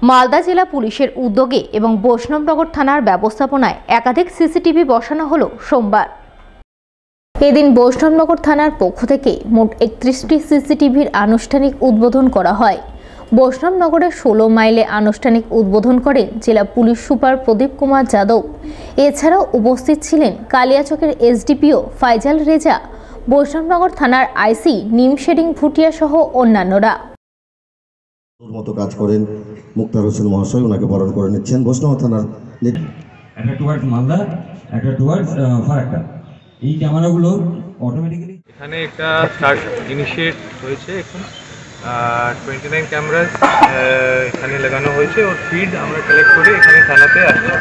মালদা জেলা পুলিশের উদ্যোগে এবং বৈষ্ণবনগর থানার ব্যবস্থাপনায় একাধিক সিসিটিভি বসানো হলো সোমবার। এদিন বৈষ্ণবনগর থানার পক্ষ থেকে মোট 31টি সিসিটিভির আনুষ্ঠানিক উদ্বোধন করা হয়। বৈষ্ণবনগরের 16 মাইলে আনুষ্ঠানিক উদ্বোধন করেন জেলা পুলিশ সুপার প্রদীপ কুমার যাদব। এছাড়াও উপস্থিত ছিলেন কালিয়াচকের এসডিপিও ফাইজাল রেজা, বৈষ্ণবনগর থানার আইসি নিমশেরিং ভুটিয়া সহ অন্যান্যরা। মতো কাজ করেন মুক্তার হোসেন মহাশয়, ওনাকে বরণ করে নিচ্ছেন। বৈষ্ণব থানার একটা টুয়ার্ডস মালদা, একটা টুয়ার্ডস ফারাক্কা। এই ক্যামেরাগুলো অটোমেটিক্যালি এখানে একটা স্টার্ট ইনিশিয়েট হয়েছে। এখন 29 ক্যামেরাস এখানে লাগানো হয়েছে ওর ফিড আমরা কালেক্ট করে এখানে থানাতে আসছে।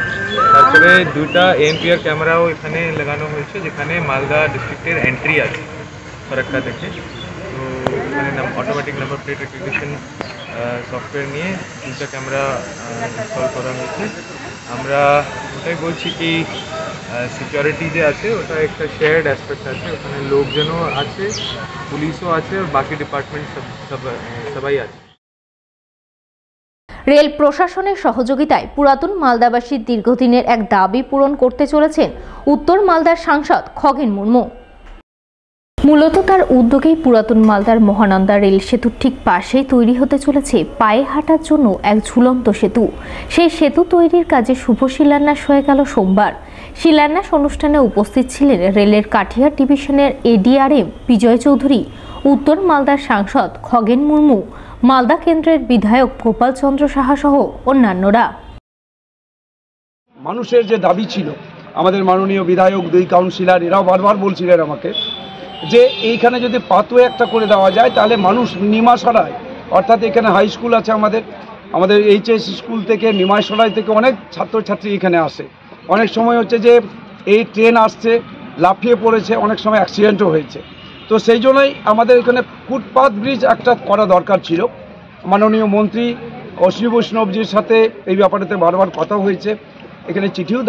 তারপরে 2টা এনপিআর ক্যামেরাও এখানে লাগানো হয়েছে যেখানে মালদা ডিস্ট্রিক্টের এন্ট্রি আছে ফারাক্কা থেকে। তো এখানে automatic number plate recognition software নিয়ে 2টা ক্যামেরা ইনস্টল করা হয়েছে। আমরা ওটাই বলছি কি সিকিউরিটি যে আছে ওটা একটা শেয়ার্ড অ্যাসপেক্ট আছে, ওখানে লোকজনও আছে, পুলিশও আছে, আর বাকি ডিপার্টমেন্ট সবাই আছে। রেল প্রশাসনের সহযোগিতায় পুরাতন মালদাবাসীর দীর্ঘদিনের এক দাবি পূরণ করতে চলেছেন উত্তর মালদার সাংসদ খগেন মুর্মু। মূলত তার উদ্যোগেই পুরাতন মালদার মহানন্দা রেল সেতুর ঠিক পাশেই তৈরি হতে চলেছে পায়ে হাঁটার জন্য এক ঝুলন্ত সেতু। সেই সেতু তৈরির কাজে শুভ শিলান্যাস হয়ে গেল সোমবার। শিলান্যাস অনুষ্ঠানে উপস্থিত ছিলেন রেলের কাঠিয়ার ডিভিশনের এডিআরএম বিজয় চৌধুরী, উত্তর মালদার সাংসদ খগেন মুর্মু, মালদা কেন্দ্রের বিধায়ক গোপাল চন্দ্র সাহা সহ অন্যান্যরা। মানুষের যে দাবি ছিল, আমাদের মাননীয় বিধায়ক, 2 কাউন্সিলর এরাও বারবার বলছিলেন আমাকে যে এইখানে যদি পাথওয়ে একটা করে দেওয়া যায় তাহলে মানুষ নিমাসড়ায়, অর্থাৎ এখানে হাই স্কুল আছে, আমাদের এইচএস স্কুল থেকে নিমাসড়াই থেকে অনেক ছাত্রছাত্রী এখানে আসে। অনেক সময় হচ্ছে যে এই ট্রেন আসছে লাফিয়ে পড়েছে, অনেক সময় অ্যাক্সিডেন্টও হয়েছে। তো সেই জন্যই আমাদের এখানে ফুটপাথ ব্রিজ একটা করা দরকার ছিল। মাননীয় মন্ত্রী অশ্বিনী বৈষ্ণবজির সাথে এই ব্যাপারেতে বারবার কথা হয়েছে, এখানে চিঠিও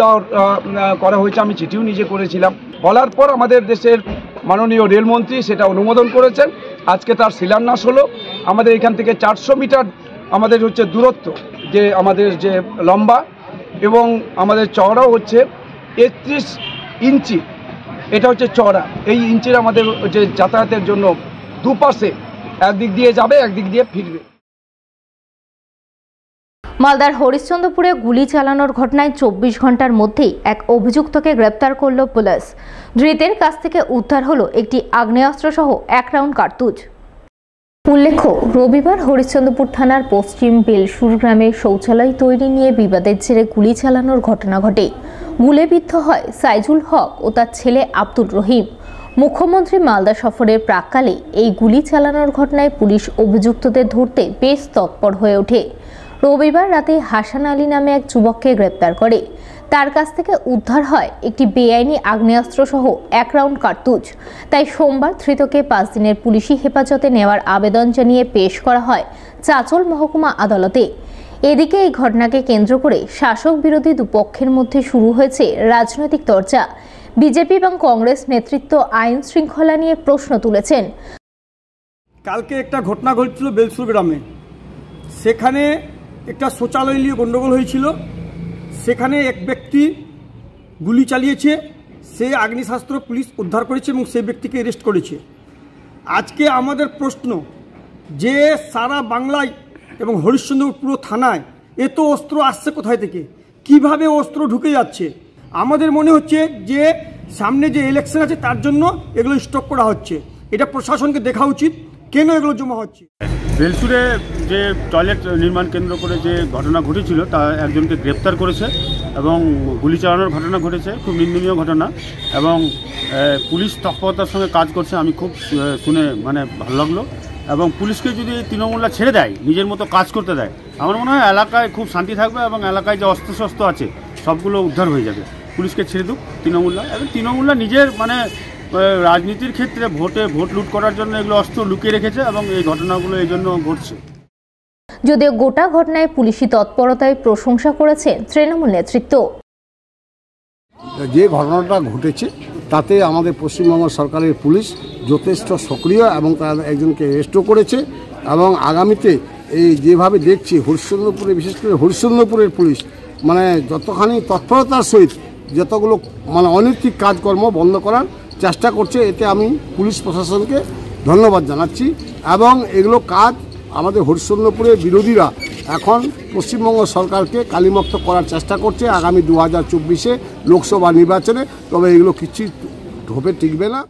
করা হয়েছে, আমি চিঠিও নিজে করেছিলাম। বলার পর আমাদের দেশের মাননীয় রেলমন্ত্রী সেটা অনুমোদন করেছেন। আজকে তার শিলান্যাস হলো। আমাদের এখান থেকে 400 মিটার আমাদের হচ্ছে দূরত্ব, যে আমাদের যে লম্বা এবং আমাদের চওড়াও হচ্ছে 31 ইঞ্চি, এটা হচ্ছে চওড়া। এই ইঞ্চির আমাদের যে যাতায়াতের জন্য দুপাশে একদিক দিয়ে যাবে, একদিক দিয়ে ফিরবে। মালদার হরিশ্চন্দ্রপুরে গুলি চালানোর ঘটনায় 24 ঘন্টার মধ্যেই এক অভিযুক্তকে গ্রেপ্তার করল পুলিশ। ধৃতের কাছ থেকে উদ্ধার হলো একটি আগ্নেয়াস্ত্র সহ 1 রাউন্ড কার্তুজ। উল্লেখ্য, রবিবার হরিশ্চন্দ্রপুর থানার পশ্চিম বেলসুর গ্রামে শৌচালয় তৈরি নিয়ে বিবাদের জেরে গুলি চালানোর ঘটনা ঘটে। গুলিবিদ্ধ হয় সাইজুল হক ও তার ছেলে আব্দুর রহিম। মুখ্যমন্ত্রী মালদা সফরের প্রাক্কালে এই গুলি চালানোর ঘটনায় পুলিশ অভিযুক্তদের ধরতে বেশ তৎপর হয়ে ওঠে। রবিবার রাতে হাসান আলী নামে এক যুবককে গ্রেপ্তার করে। তার কাছ থেকে উদ্ধার হয় একটি বেআইনি আগ্নেয়াস্ত্র সহ 1 রাউন্ড কার্তুজ। তাই সোমবার ধৃতকে 5 দিনের পুলিশি হেফাজতে নেওয়ার আবেদন জানিয়ে পেশ করা হয় চাঁচল মহকুমা আদালতে। এদিকে এই ঘটনাকে কেন্দ্র করে শাসক বিরোধী দুপক্ষের মধ্যে শুরু হয়েছে রাজনৈতিক চর্চা। বিজেপি এবং কংগ্রেস নেতৃত্ব আইন শৃঙ্খলা নিয়ে প্রশ্ন তুলেছেন। কালকে একটা ঘটনা ঘটেছিল বেলসুর গ্রামে, সেখানে একটা শৌচালয় নিয়ে গণ্ডগোল হয়েছিল। সেখানে এক ব্যক্তি গুলি চালিয়েছে, সে আগ্নেয়াস্ত্র পুলিশ উদ্ধার করেছে এবং সেই ব্যক্তিকে অ্যারেস্ট করেছে। আজকে আমাদের প্রশ্ন যে সারা বাংলায় এবং হরিশ্চন্দ্রপুর পুরো থানায় এত অস্ত্র আসছে কোথায় থেকে, কিভাবে অস্ত্র ঢুকে যাচ্ছে? আমাদের মনে হচ্ছে যে সামনে যে ইলেকশন আছে তার জন্য এগুলো স্টক করা হচ্ছে। এটা প্রশাসনকে দেখা উচিত, কেন এগুলো জমা হচ্ছে। বেলসুরে যে টয়লেট নির্মাণ কেন্দ্র করে যে ঘটনা ঘটেছিল তা একজনকে গ্রেপ্তার করেছে এবং গুলি চালানোর ঘটনা ঘটেছে, খুব নিন্দনীয় ঘটনা। এবং পুলিশ তৎপরতার সঙ্গে কাজ করছে, আমি খুব শুনে ভালো লাগলো। এবং পুলিশকে যদি তৃণমূলরা ছেড়ে দেয়, নিজের মতো কাজ করতে দেয়, আমার মনে হয় এলাকায় খুব শান্তি থাকবে এবং এলাকায় যে অস্ত্রশস্ত্র আছে সবগুলো উদ্ধার হয়ে যাবে। পুলিশকে ছেড়ে দুক তৃণমূলরা, এবং তৃণমূলরা নিজের রাজনীতির ক্ষেত্রে ভোট লুট করার জন্য এগুলো অস্ত্র লুকিয়ে রেখেছে এবং এই ঘটনাগুলো এই জন্য ঘটছে। যদিও গোটা ঘটনায় পুলিশি তৎপরতায় প্রশংসা করেছে তৃণমূল নেতৃত্ব। যে ঘটনাটা ঘটেছে তাতে আমাদের পশ্চিমবঙ্গ সরকারের পুলিশ যথেষ্ট সক্রিয় এবং তারা একজনকে অ্যারেস্টও করেছে এবং আগামীতে এই যেভাবে দেখছি হরিশ্চন্দ্রপুরে, বিশেষ করে হরিশ্চন্দ্রপুরের পুলিশ মানে যতখানি তৎপরতার সহিত যতগুলো মানে অনৈতিক কাজকর্ম বন্ধ করার চেষ্টা করছে, এতে আমি পুলিশ প্রশাসনকে ধন্যবাদ জানাচ্ছি। এবং এগুলো কাজ আমাদের হরিশ্চন্দ্রপুরের বিরোধীরা এখন পশ্চিমবঙ্গ সরকারকে কালিমুক্ত করার চেষ্টা করছে আগামী 2024 লোকসভা নির্বাচনে। তবে এগুলো কিছুই ঢোপে টিকবে না।